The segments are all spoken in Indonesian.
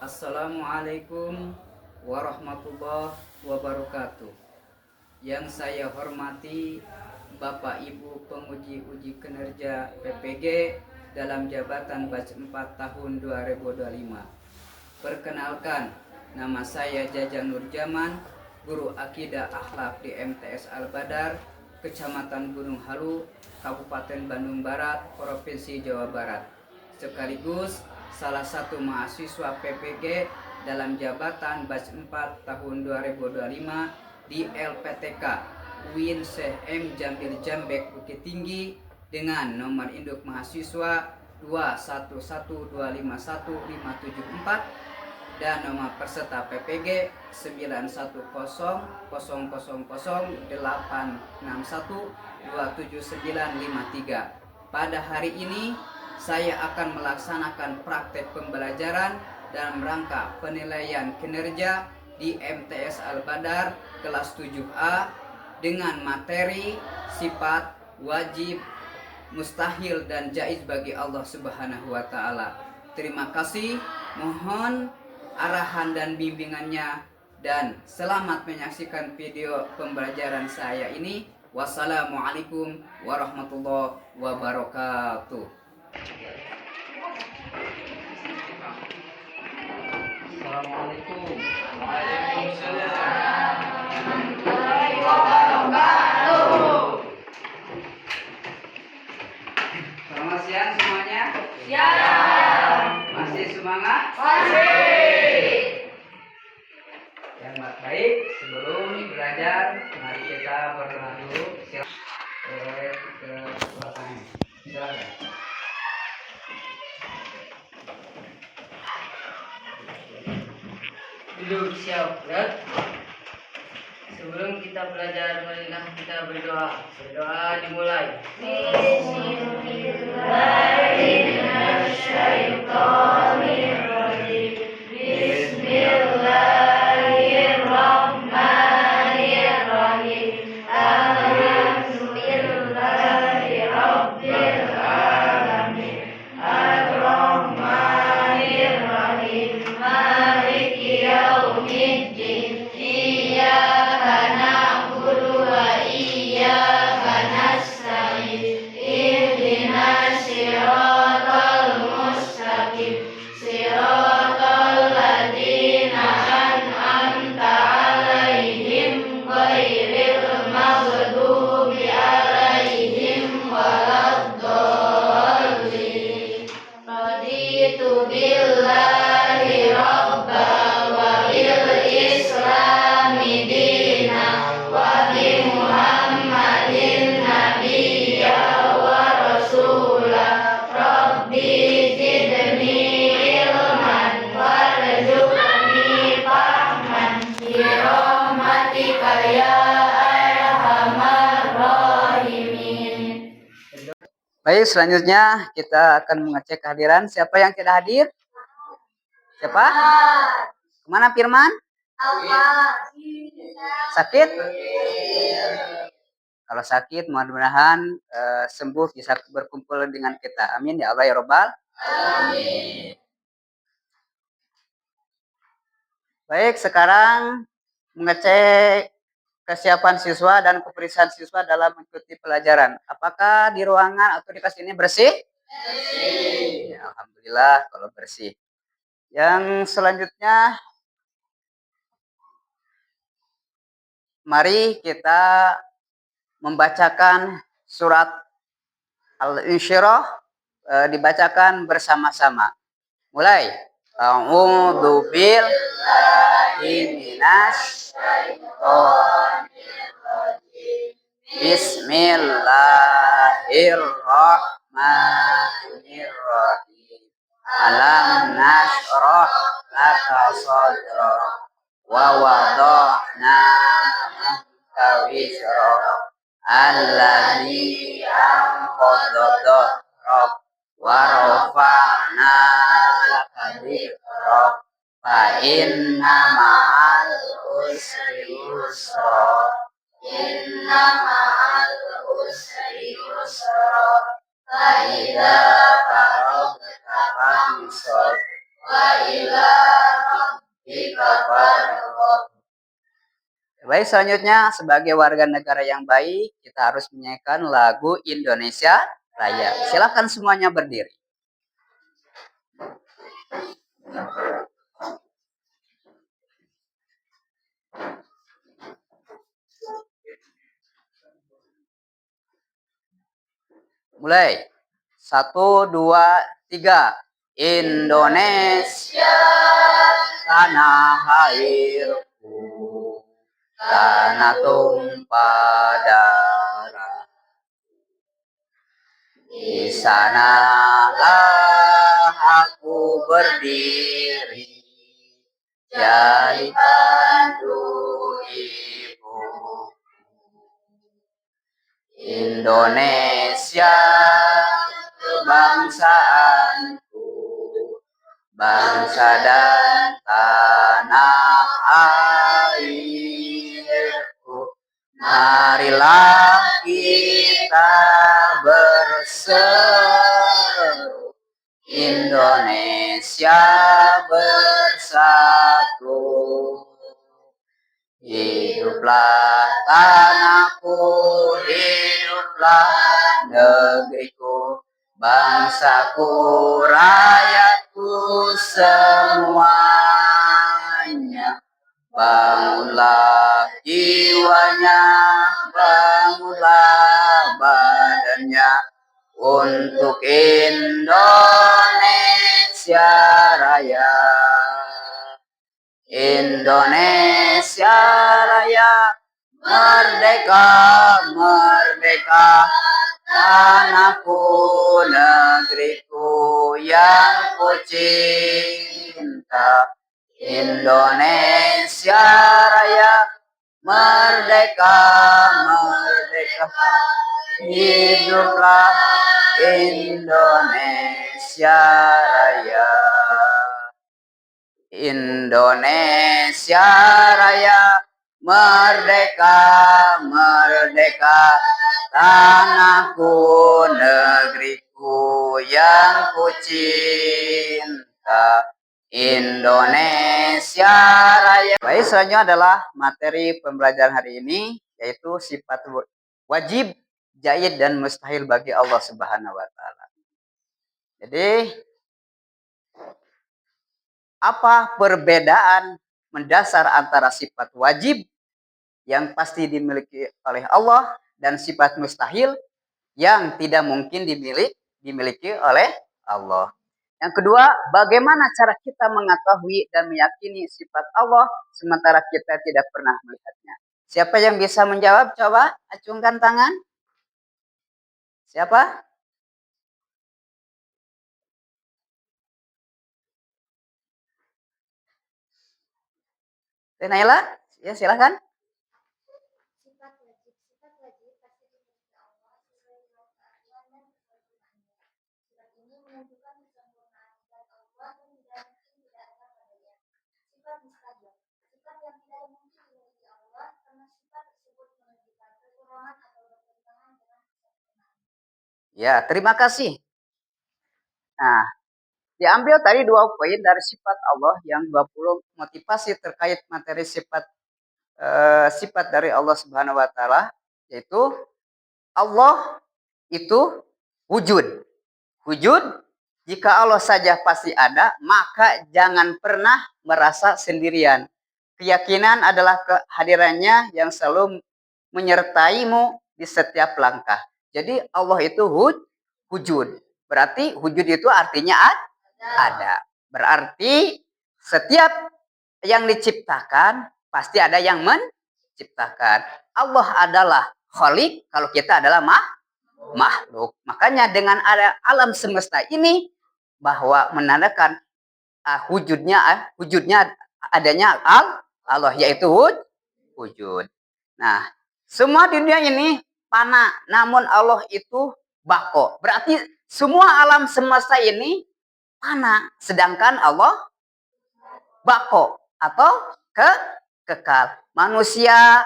Assalamualaikum warahmatullahi wabarakatuh. Yang saya hormati Bapak Ibu penguji uji kinerja PPG dalam jabatan batch 4 tahun 2025. Perkenalkan, nama saya Jaja Nurjaman, Guru Akidah Akhlak di MTS Al-Badar, Kecamatan Gunung Halu, Kabupaten Bandung Barat, Provinsi Jawa Barat. Sekaligus salah satu mahasiswa PPG dalam jabatan batch 4 tahun 2025 di LPTK UIN Syekh M Jamil Jambek Bukit Tinggi dengan nomor induk mahasiswa 211251574 dan nomor peserta PPG 910008612793. Pada hari ini saya akan melaksanakan praktek pembelajaran dalam rangka penilaian kinerja di MTS Al-Badar kelas 7A dengan materi sifat wajib, mustahil dan jaiz bagi Allah Subhanahu wa taala. Terima kasih, mohon arahan dan bimbingannya dan selamat menyaksikan video pembelajaran saya ini. Wassalamualaikum warahmatullahi wabarakatuh. Assalamualaikum. Waalaikumsalam. Selamat siang semuanya. Siang. Masih semangat? Masih. Yang baik, sebelum belajar, mari kita berdoa dulu. Silakan. Duduk siap, berat. Sebelum kita belajar, marilah kita berdoa. Berdoa dimulai. Bismillahirrahmanirrahim. Bismillahirrahmanirrahim. Alhamdulillahi rabbil alamin. Ar-Rahmanir-Rahim. Maliki yaumiddin. Iyyaka na'budu wa iyyaka nasta'in. Ihdinas siratal mustaqim. Siratal ladzina an'amta 'alaihim ghairil maghdubi 'alaihim waladdallin. Raditu billahi rabba wa bil islami dina wa bi muhammadin nabiyya wa rasula. Rabbi zidni ilman warzuqni fahman bi rahmatika ya arhamar rahimin. Baik, selanjutnya kita akan mengecek kehadiran. Siapa yang tidak hadir? Siapa? Kemana Firman? Sakit? Kalau sakit, mudah-mudahan sembuh, bisa berkumpul dengan kita. Amin ya Allah ya Rabbal. Amin. Baik, sekarang mengecek kesiapan siswa dan kebersihan siswa dalam mengikuti pelajaran. Apakah di ruangan atau di kelas ini bersih? Bersih. Ya, alhamdulillah kalau bersih. Yang selanjutnya, mari kita membacakan surat Al-Insyirah, dibacakan bersama-sama. Mulai. A'udzu billahi minasy syaithanir rajim. Bismillahirrahmanirrahim. Alam nashrah laka sadrak wa wada'na anka wizrak alladzi anqadha dhahrak wa rafa'na laka dhikrak fa inna ma'al usri yusra. Inna ma'al usri yusra. Fa idza faragta fansab wa ila Baik, selanjutnya sebagai warga negara yang baik, kita harus menyanyikan lagu Indonesia Raya. Silakan semuanya berdiri. Mulai. 1, 2, 3. Indonesia tanah airku, tanah tumpah darah. Di sanalah aku berdiri, jadi tandu ibu. Indonesia kebangsaanku, bangsa dan tanah airku. Marilah kita berseru, Indonesia bersatu. Hiduplah tanahku, hiduplah negeriku, bangsaku, rakyatku semuanya. Bangunlah jiwanya, bangunlah badannya, untuk Indonesia Raya. Indonesia Raya, merdeka, merdeka, tanahku, negeriku yang ku cinta. Indonesia Raya, merdeka, merdeka, hiduplah Indonesia Raya. Indonesia Raya, merdeka, merdeka, tanahku, negeriku yang ku cinta. Indonesia Raya. Baik, selanjutnya adalah materi pembelajaran hari ini, yaitu sifat wajib, jaid, dan mustahil bagi Allah Subhanahu wa Ta'ala. Jadi, apa perbedaan mendasar antara sifat wajib yang pasti dimiliki oleh Allah dan sifat mustahil yang tidak mungkin dimiliki oleh Allah? Yang kedua, bagaimana cara kita mengetahui dan meyakini sifat Allah sementara kita tidak pernah melihatnya? Siapa yang bisa menjawab? Coba acungkan tangan. Siapa? Naila? Ya, silakan. Ya, terima kasih. Nah, diambil tadi 2 poin dari sifat Allah yang 20 motivasi terkait materi sifat dari Allah Subhanahu wa Ta'ala, yaitu Allah itu wujud. Wujud, jika Allah saja pasti ada, maka jangan pernah merasa sendirian. Keyakinan adalah kehadirannya yang selalu menyertaimu di setiap langkah. Jadi Allah itu wujud. Berarti wujud itu artinya ada. Berarti setiap yang diciptakan pasti ada yang menciptakan. Allah adalah Khalik, kalau kita adalah makhluk. Makanya dengan ada alam semesta ini bahwa menandakan wujudnya adanya Allah, yaitu wujud. Nah, semua dunia ini fana, namun Allah itu bako. Berarti semua alam semesta ini fana, sedangkan Allah bako atau kekal. Manusia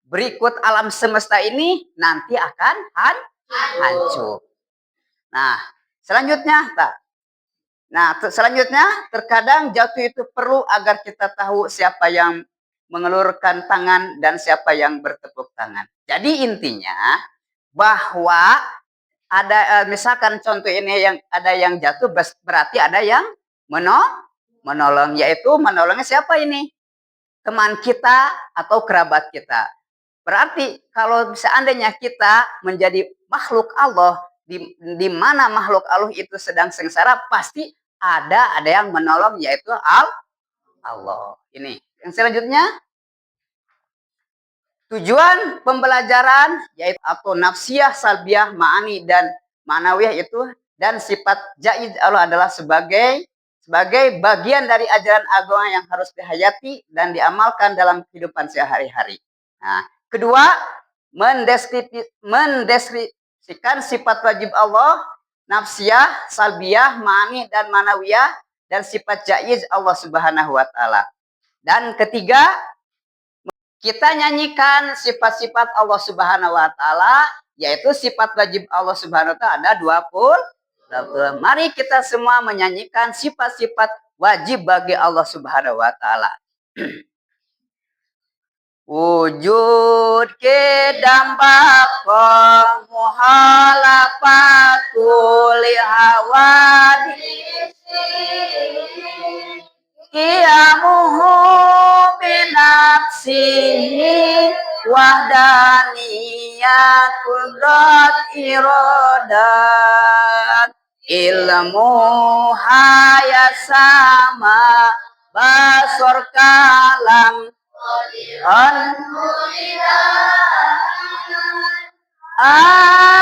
berikut alam semesta ini nanti akan hancur. Nah, selanjutnya Nah, selanjutnya terkadang jatuh itu perlu agar kita tahu siapa yang mengelurkan tangan dan siapa yang bertepuk tangan. Jadi intinya bahwa ada misalkan contoh ini yang ada yang jatuh berarti ada yang menolong, yaitu menolongnya siapa ini? Teman kita atau kerabat kita. Berarti kalau seandainya kita menjadi makhluk Allah, di mana makhluk Allah itu sedang sengsara, pasti ada yang menolong, yaitu Allah. Ini yang selanjutnya, tujuan pembelajaran yaitu atau nafsiyah, salbiah, ma'ani dan manawiyah itu, dan sifat jaiz Allah adalah sebagai bagian dari ajaran agama yang harus dihayati dan diamalkan dalam kehidupan sehari-hari. Nah, kedua, mendeskripsikan sifat wajib Allah, nafsiyah, salbiah, ma'ani dan manawiyah, dan sifat jaiz Allah Subhanahu wa taala. Dan ketiga, kita nyanyikan sifat-sifat Allah Subhanahu wa taala, yaitu sifat wajib Allah Subhanahu wa taala ada 20. Mari kita semua menyanyikan sifat-sifat wajib bagi Allah Subhanahu wa taala. Wujud kedambak muhalafatul hawadis qiyamuhu binafsihi wahdaniyat qudrat iradat ilmu hayasama basor kalam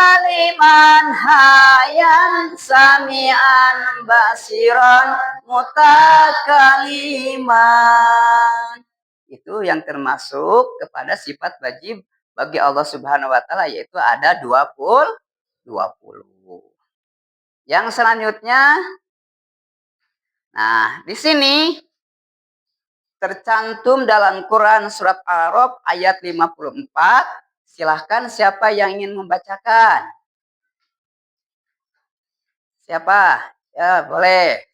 aliman hayan sami'an basiran mutakaliman. Itu yang termasuk kepada sifat wajib bagi Allah Subhanahu wa taala, yaitu ada 20. Yang selanjutnya, nah di sini tercantum dalam Quran surat Al-A'raf ayat 54. Silahkan siapa yang ingin membacakan? Siapa? Ya, boleh.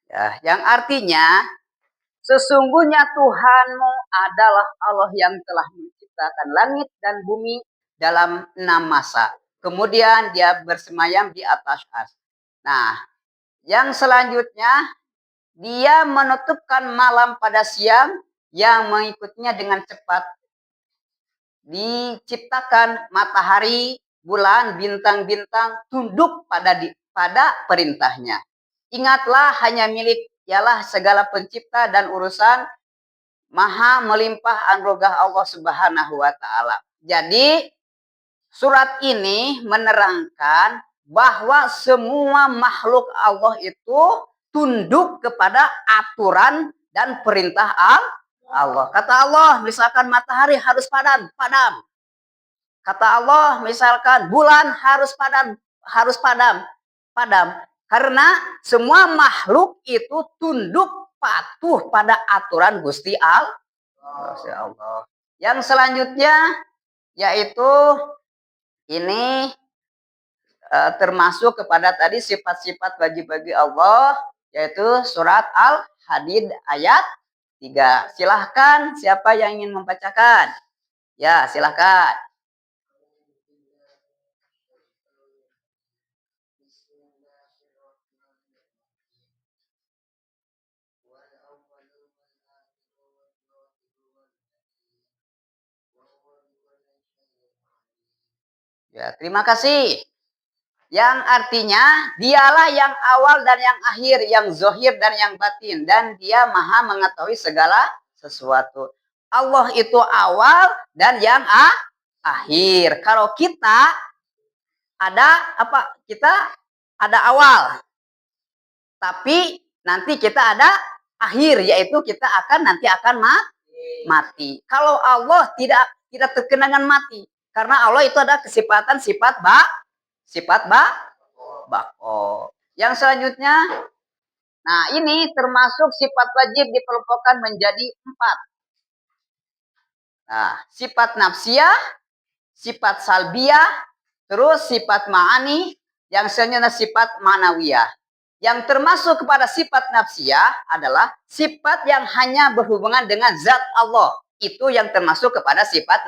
Ya, yang artinya sesungguhnya Tuhanmu adalah Allah yang telah menciptakan langit dan bumi dalam 6 masa. Kemudian dia bersemayam di atas ars. Nah, yang selanjutnya, dia menutupkan malam pada siang yang mengikutinya dengan cepat. Diciptakan matahari, bulan, bintang-bintang tunduk pada perintahnya. Ingatlah hanya milik ialah segala pencipta dan urusan maha melimpah anugerah Allah Subhanahu wa taala. Jadi surat ini menerangkan bahwa semua makhluk Allah itu tunduk kepada aturan dan perintah Allah. Kata Allah, misalkan matahari harus padam. Kata Allah, misalkan bulan harus padam. Karena semua makhluk itu tunduk patuh pada aturan Gusti Allah. Yang selanjutnya yaitu ini termasuk kepada tadi sifat-sifat wajib bagi Allah, yaitu surat Al-Hadid ayat 3. Silahkan siapa yang ingin membacakan? Ya, silahkan. Ya, terima kasih. Yang artinya dialah yang awal dan yang akhir, yang zohir dan yang batin, dan dia maha mengetahui segala sesuatu. Allah itu awal dan yang akhir. Kalau kita ada apa? Kita ada awal. Tapi nanti kita ada akhir, yaitu kita nanti akan mati. Kalau Allah tidak terkena dengan mati, karena Allah itu ada kesifatan sifat bako. Yang selanjutnya, nah ini termasuk sifat wajib dikelompokkan menjadi 4. Nah, sifat nafsiyah, sifat salbiyah, terus sifat ma'ani, yang selanjutnya sifat ma'nawiyah. Yang termasuk kepada sifat nafsiyah adalah sifat yang hanya berhubungan dengan zat Allah. Itu yang termasuk kepada sifat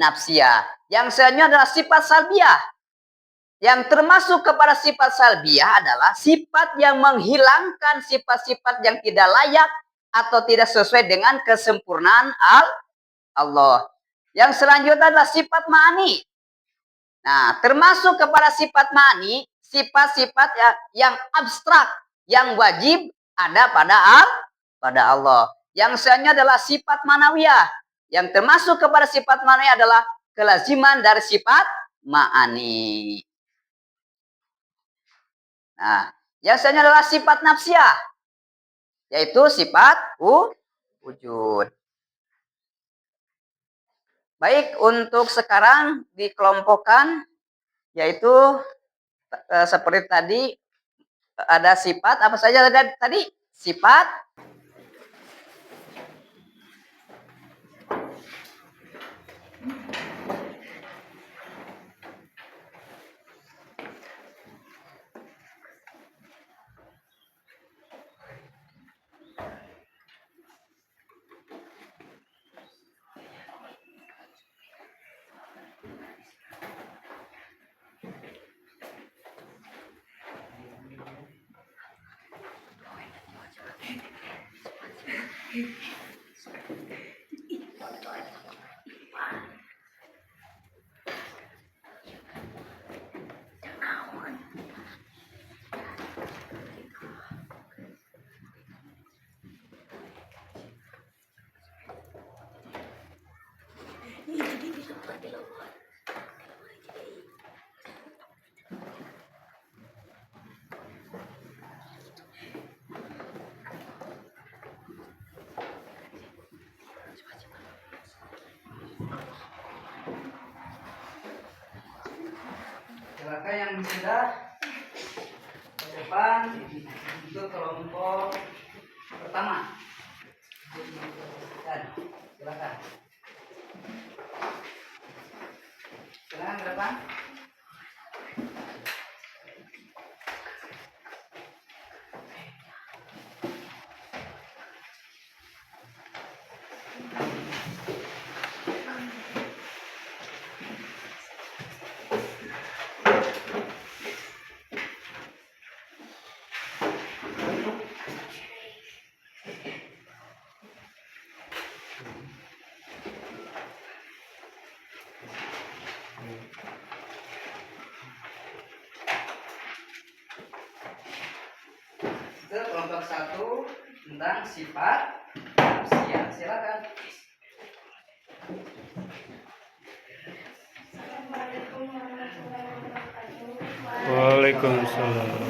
nafsiyah. Yang selanjutnya adalah sifat salbiyah. Yang termasuk kepada sifat salbiyah adalah sifat yang menghilangkan sifat-sifat yang tidak layak atau tidak sesuai dengan kesempurnaan Allah. Yang selanjutnya adalah sifat ma'ani. Nah, termasuk kepada sifat ma'ani, sifat-sifat yang abstrak, yang wajib ada pada Allah. Yang selanjutnya adalah sifat manawiyah. Yang termasuk kepada sifat manawiyah adalah kelaziman dari sifat ma'ani. Nah, yang selanjutnya adalah sifat nafsiyah, yaitu sifat wujud. Baik, untuk sekarang dikelompokkan, yaitu seperti tadi ada sifat apa saja tadi? Sifat silakan yang sudah ke depan untuk kelompok pertama. Dan silakan. Silakan ke depan. Itu kelompok 1 tentang sifat nafsiyah. Silakan. Assalamualaikum warahmatullahi wabarakatuh. Waalaikumsalam.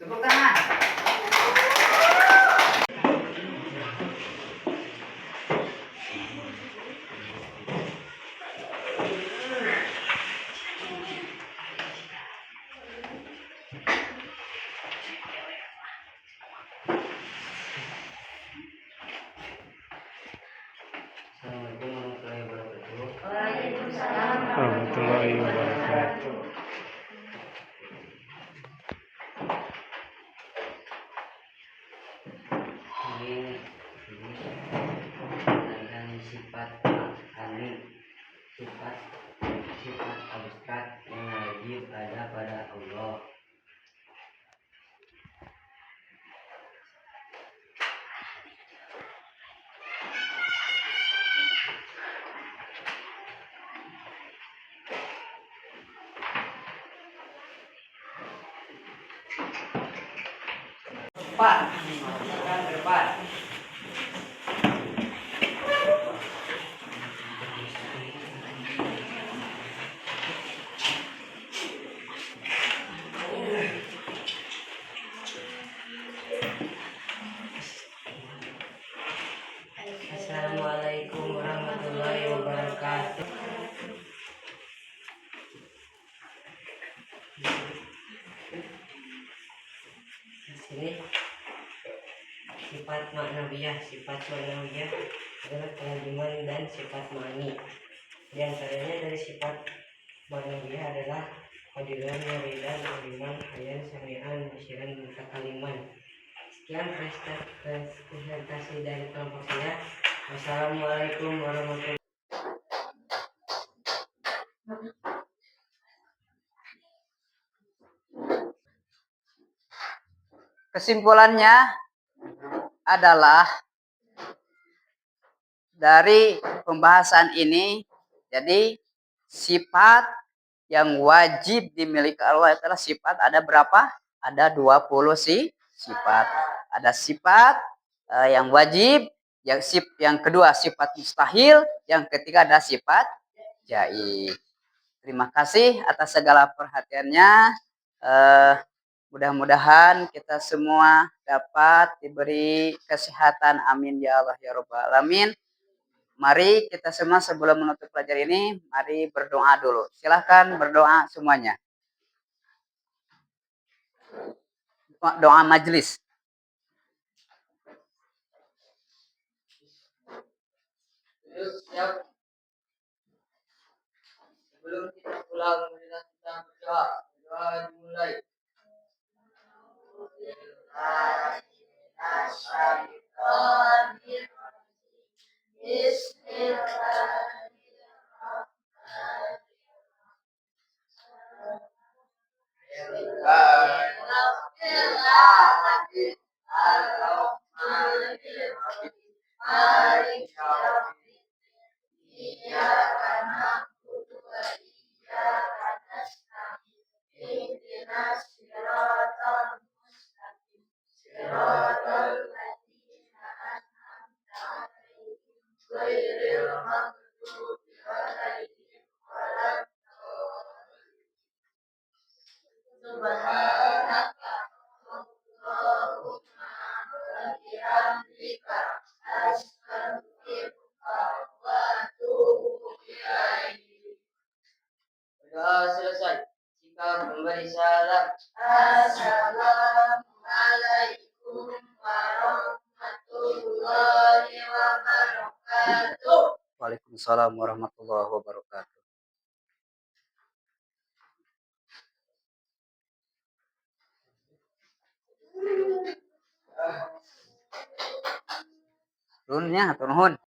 Tepuk tangan. Warahmatullahi wabarakatuh. Sifat kami sifat depan. Silakan ke depan. Assalamualaikum warahmatullahi wabarakatuh. Di sini sifat maknawiyah adalah kelaziman dan sifat ma'ni. Di antaranya dari sifat maknawiyah adalah qadiran, waridan, aliman, hayan, sami'an, musyiran, mutakaliman. Sekian presentasi dari kelompok saya. Wassalamualaikum warahmatullahi wabarakatuh. Kesimpulannya adalah dari pembahasan ini, jadi sifat yang wajib dimiliki Allah adalah sifat ada berapa? Ada 20 sifat. Ada sifat yang wajib, yang kedua sifat mustahil, yang ketiga ada sifat jaiz. Terima kasih atas segala perhatiannya. Mudah-mudahan kita semua dapat diberi kesehatan. Amin ya Allah ya Rabbal alamin. Mari kita semua sebelum menutup pelajaran ini, mari berdoa dulu. Silahkan berdoa semuanya. Doa majelis. Sebelum kita pulang, kita berdoa dimulai. Doa selesai. Jika memberi salam. Assalamualaikum warahmatullahi wabarakatuh. Waalaikumsalam warahmatullahi wabarakatuh. Turunnya, turun.